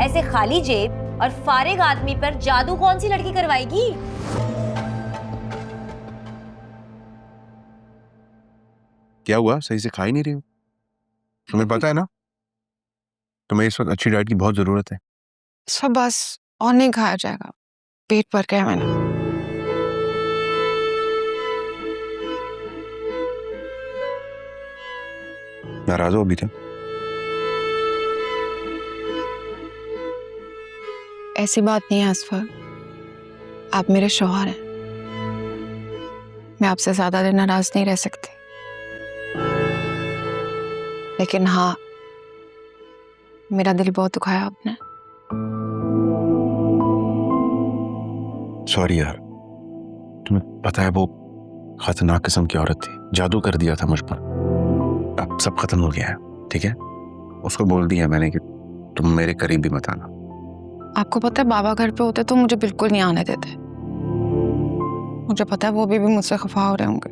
ऐसे खाली जेब और फारिग आदमी पर जादू कौन सी लड़की करवाएगी? क्या हुआ? सही से खा ही नहीं रही हो? तुम्हें पता है ना तुम्हें इस वक्त अच्छी डाइट की बहुत जरूरत है। सब बस और नहीं खाया जाएगा, पेट भर गया मैंने। नाराज हो अभी तक? ऐसी बात नहीं है असफर, आप मेरे शौहर हैं, मैं आपसे ज्यादा देर नाराज नहीं रह सकती। लेकिन हाँ, मेरा दिल बहुत दुखाया आपने। सॉरी यार, तुम्हें पता है वो खतरनाक किस्म की औरत थी, जादू कर दिया था मुझ पर। अब सब खत्म हो गया है, ठीक है? उसको बोल दिया मैंने कि तुम मेरे करीब भी मत आना। आपको पता है बाबा घर पे होते तो मुझे बिल्कुल नहीं आने देते। मुझे पता है वो भी मुझसे खफा हो रहे होंगे।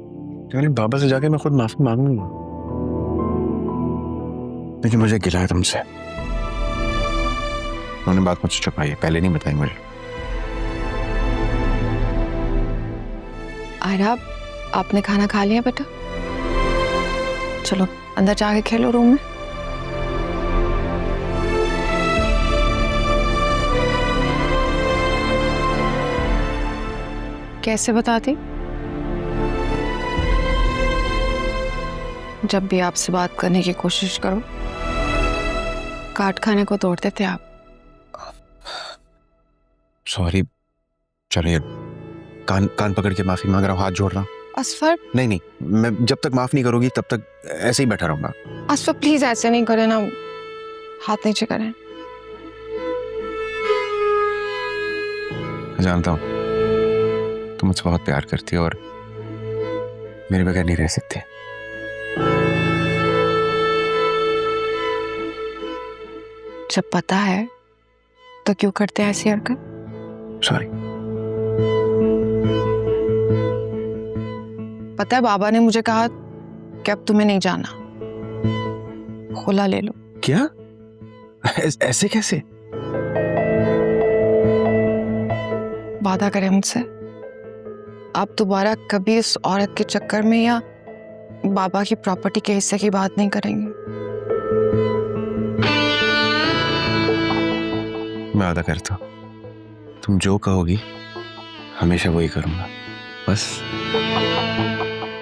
यानी बाबा से जाके मैं खुद माफी मांग लूंगा, लेकिन मुझे गिला है तुमसे। उन्होंने बात मुझसे छुपाई है, पहले नहीं बताई मुझे। आयरा, आपने खाना खा लिया बेटा? चलो अंदर जाके खेलो रूम में। कैसे बताती? जब भी आपसे बात करने की कोशिश करो, काट खाने को तोड़ते थे आप। सॉरी, चलिए कान पकड़ के माफी मांग रहा हूँ, हाथ जोड़ रहा हूँ। असफर, नहीं, मैं जब तक माफ नहीं करोगी तब तक ऐसे ही बैठा रहूंगा। असफर प्लीज ऐसे नहीं करें ना, हाथ नीचे करें। मैं जानता हूँ तुम मुझसे बहुत प्यार करती हो और मेरे बगैर नहीं रह सकते। जब पता है तो क्यों करते हैं ऐसी हरकत? सॉरी। पता है बाबा ने मुझे कहा कि अब तुम्हें नहीं जाना, खुला ले लो। क्या? ऐसे कैसे? वादा करें मुझसे, आप दोबारा कभी उस औरत के चक्कर में या बाबा की प्रॉपर्टी के हिस्से की बात नहीं करेंगे। मैं वादा करता हूँ, तुम जो कहोगी हमेशा वही करूंगा, बस।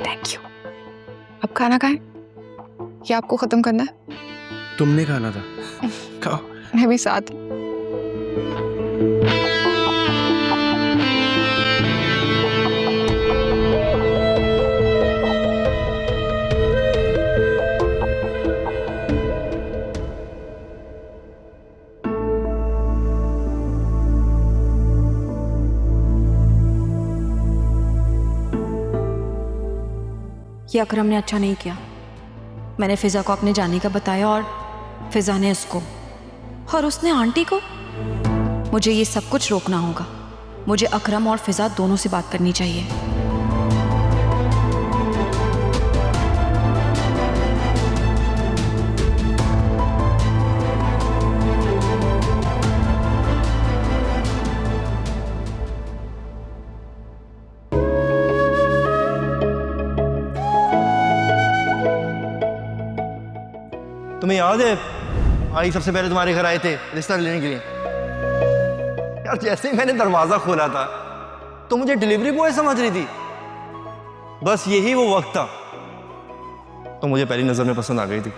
Thank you. अब खाना खाएं या आपको खत्म करना है? तुमने खाना था, खाओ। मैं भी साथ। ये अकरम ने अच्छा नहीं किया। मैंने फिजा को अपने जाने का बताया और फिजा ने उसको, और उसने आंटी को। मुझे ये सब कुछ रोकना होगा। मुझे अकरम और फिजा दोनों से बात करनी चाहिए। तुम्हें याद है आई सबसे पहले तुम्हारे घर आए थे रिश्ता लेने के लिए? यार जैसे ही मैंने दरवाजा खोला था तो मुझे डिलीवरी बॉय समझ रही थी। बस यही वो वक्त था तो मुझे पहली नजर में पसंद आ गई थी।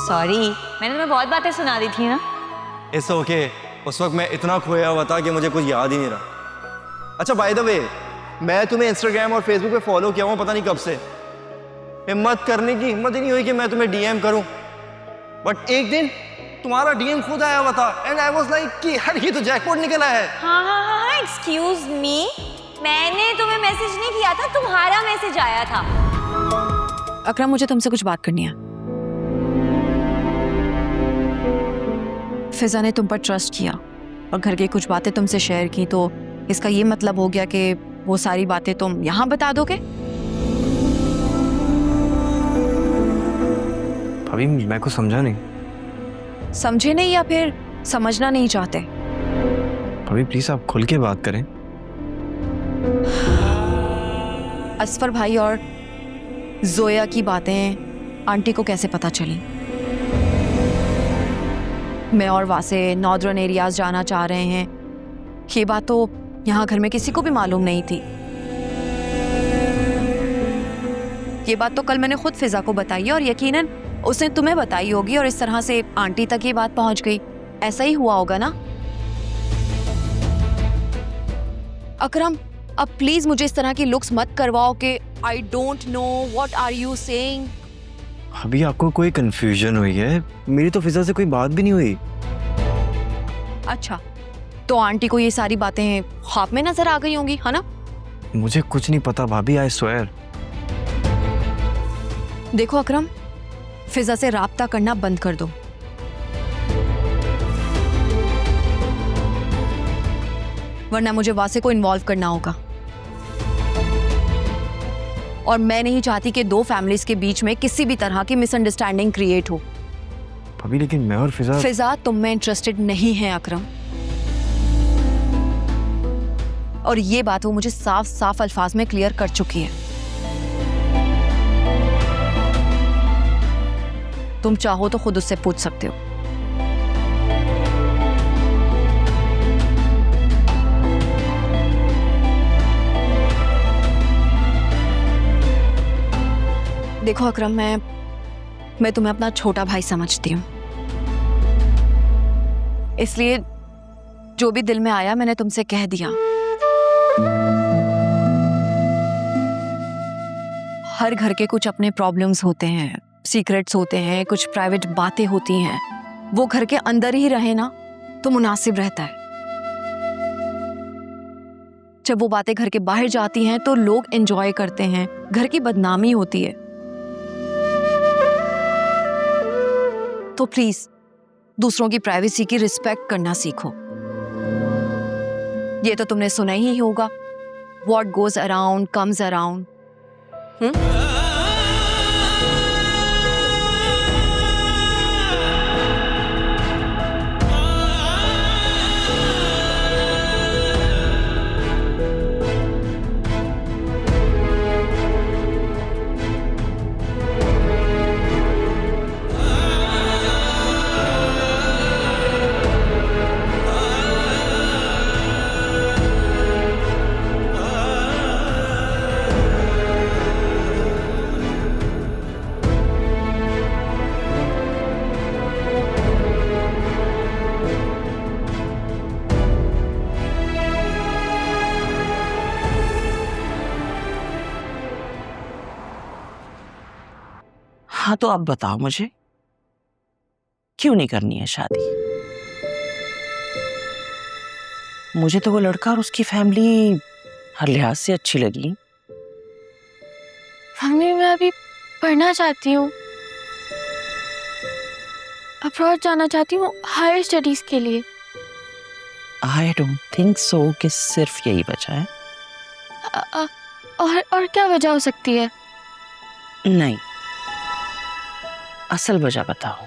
सॉरी, मैंने तुम्हें बहुत बातें सुना दी थी ना। इट्स ओके, उस वक्त मैं इतना खोया हुआ था कि मुझे कुछ याद ही नहीं रहा। अच्छा बाय द वे, मैं तुम्हें इंस्टाग्राम और फेसबुक पे फॉलो किया हूँ पता नहीं कब से। हिम्मत करने की हिम्मत ही नहीं हुई कि मैं तुम्हें डीएम करूं, बट एक दिन तुम्हारा डीएम खुद आया हुआ था एंड आई वाज लाइक कि यार ये तो जैकपॉट निकल आया है। हाँ, एक्सक्यूज मी, मैंने तुम्हें मैसेज नहीं किया था, तुम्हारा मैसेज आया था। अकरम, मुझे तुमसे कुछ बात करनी है। फिजा ने तुम पर ट्रस्ट किया और घर की कुछ बातें तुमसे शेयर की, तो इसका ये मतलब हो गया कि वो सारी बातें तुम यहाँ बता दोगे? अभी मैं कुछ समझा नहीं। समझे नहीं या फिर समझना नहीं चाहते? भाभी प्लीज आप खुल के बात करें। असफर भाई और जोया की बातें आंटी को कैसे पता चली? मैं और वासे नॉर्दर्न एरियाज जाना चाह रहे हैं, ये बात तो यहाँ घर में किसी को भी मालूम नहीं थी। ये बात तो कल मैंने खुद फिजा को बताई और यकीनन उसने तुम्हें बताई होगी और इस तरह से आंटी तक ये बात पहुंच गई। ऐसा ही हुआ होगा ना? अकरम, अब प्लीज मुझे इस तरह की लुक्स मत करवाओ कि I don't know what are you saying. अभी आपको कोई कंफ्यूजन हुई है? मेरी तो फिजा से कोई बात भी नहीं हुई। अच्छा, तो आंटी को ये सारी बातें ख्वाब में नजर आ गई होंगी, है ना? मुझे कुछ नहीं पता भाभी, आई स्वेयर। देखो अकरम, फिजा से राब्ता करना बंद कर दो। वरना मुझे वासे को इन्वॉल्व करना होगा और मैं नहीं चाहती कि दो फैमिलीज के बीच में किसी भी तरह की मिसअंडरस्टैंडिंग क्रिएट हो। भाभी लेकिन मैं और फिजा तुम में इंटरेस्टेड नहीं है अकरम, और ये बात वो मुझे साफ साफ अल्फाज में क्लियर कर चुकी है। तुम चाहो तो खुद उससे पूछ सकते हो। देखो अकरम, मैं तुम्हें अपना छोटा भाई समझती हूँ, इसलिए जो भी दिल में आया मैंने तुमसे कह दिया। हर घर के कुछ अपने प्रॉब्लम्स होते हैं, सीक्रेट्स होते हैं, कुछ प्राइवेट बातें होती हैं। वो घर के अंदर ही रहे ना तो मुनासिब रहता है। जब वो बातें घर के बाहर जाती हैं तो लोग एंजॉय करते हैं, घर की बदनामी होती है। तो प्लीज दूसरों की प्राइवेसी की रिस्पेक्ट करना सीखो। ये तो तुमने सुना ही होगा, what goes around comes around. हाँ तो अब बताओ मुझे, क्यों नहीं करनी है शादी? मुझे तो वो लड़का और उसकी फैमिली हर लिहाज से अच्छी लगी। मम्मी, मैं अभी पढ़ना चाहती हूँ, अब्रॉड जाना चाहती हूँ हायर स्टडीज के लिए। आई डोंट थिंक सो कि सिर्फ यही वजह है। और क्या वजह हो सकती है? नहीं, असल वजह बताओ।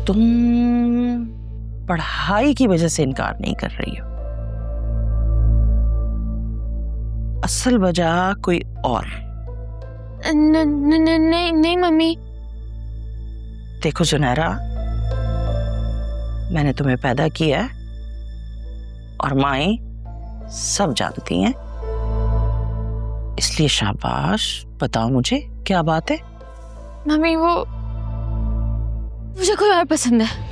तुम पढ़ाई की वजह से इनकार नहीं कर रही हो, असल वजह कोई और। नहीं मम्मी। देखो सुनहरा, मैंने तुम्हें पैदा किया है और माएं सब जानती हैं, इसलिए शाबाश, बताओ मुझे क्या बात है। मम्मी, वो मुझे कोई और पसंद है।